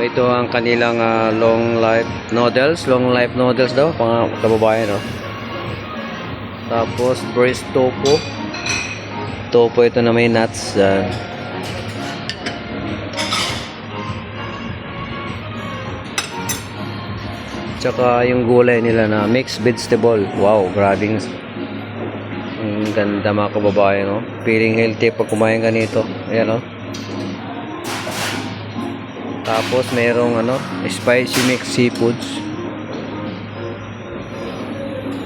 Ito ang kanilang long life noodles daw, mga kababayan, no? Tapos braised tofu. Tofu ito na may nuts. Tsaka yung gulay nila na mixed vegetable. Wow, grabing ang ganda mga kababayan, no? Feeling healthy pag kumain ka nito. Ayan, no? Tapos merong spicy mixed seafoods.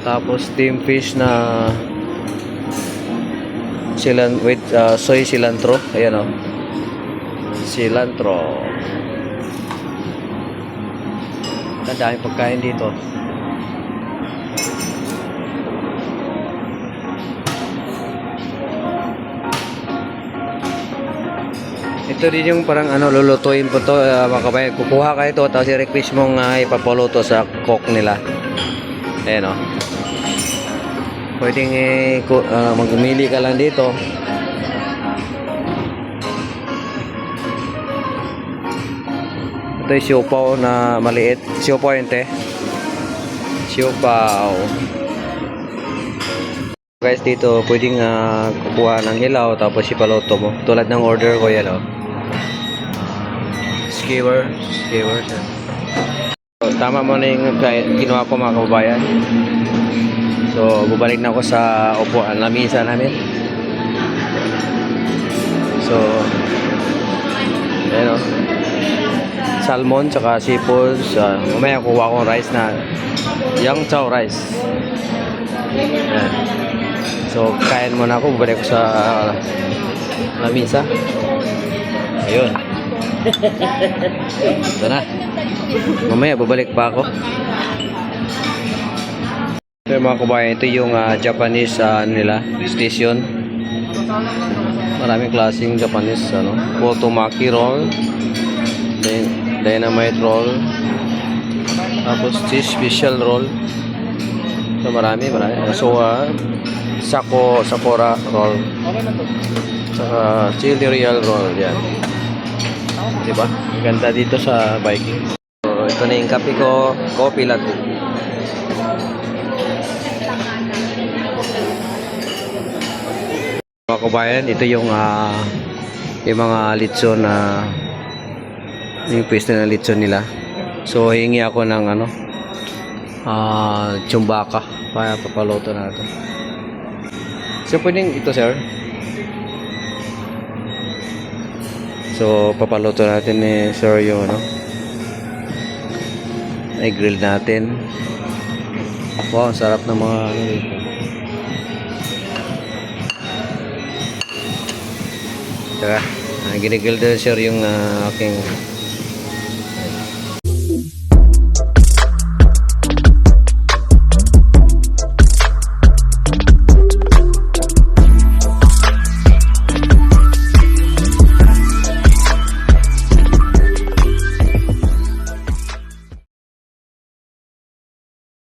Tapos steamed fish na with soy cilantro. Ayan, oh. Cilantro. Ang daming pagkain dito. Ito din yung parang lulutuin po to, mga kabayan. Kukuha ka ito tapos i-request mong ipapuluto sa cook nila. Ayan, o. Pwedeng magumili ka lang dito. Ito yung siopaw na maliit. Siopaw yun, te. Siopaw. Guys, dito pwedeng kukuha ng hilaw tapos ipaluto mo. Tulad ng order ko yan, o. Skewer. So, tama mo na yung ginawa ko, mga kababayan. So, bubalik na ako sa upuan, lamisa namin. So, ayan, o. Salmon, tsaka seafoods. Mamaya kuha akong rice na yang chow rice. Ayan. So, kain muna ako, bubalik ko sa lamisa. Ayun. Ito na. Mamaya babalik pa ako. Ito mga kabayan, ito yung Japanese nila station. Maraming klaseng Japanese Potomaki roll, dynamite roll, tapos cheese special roll. So marami. So sakura roll, saka chili real roll. Yan, diba? Ganda dito sa Viking. So, ito na yung kape ko, coffee latte. Mga kabayan, ito yung mga litson na yung pwesto na litson nila. So hingi ako ng chumbaka para papaluto na ito. So pwedeng ito, sir. So papaluto natin ni sir yung i-grill natin. Wow, ang sarap ng mga dito. Tara, ginigrill din sir yung aking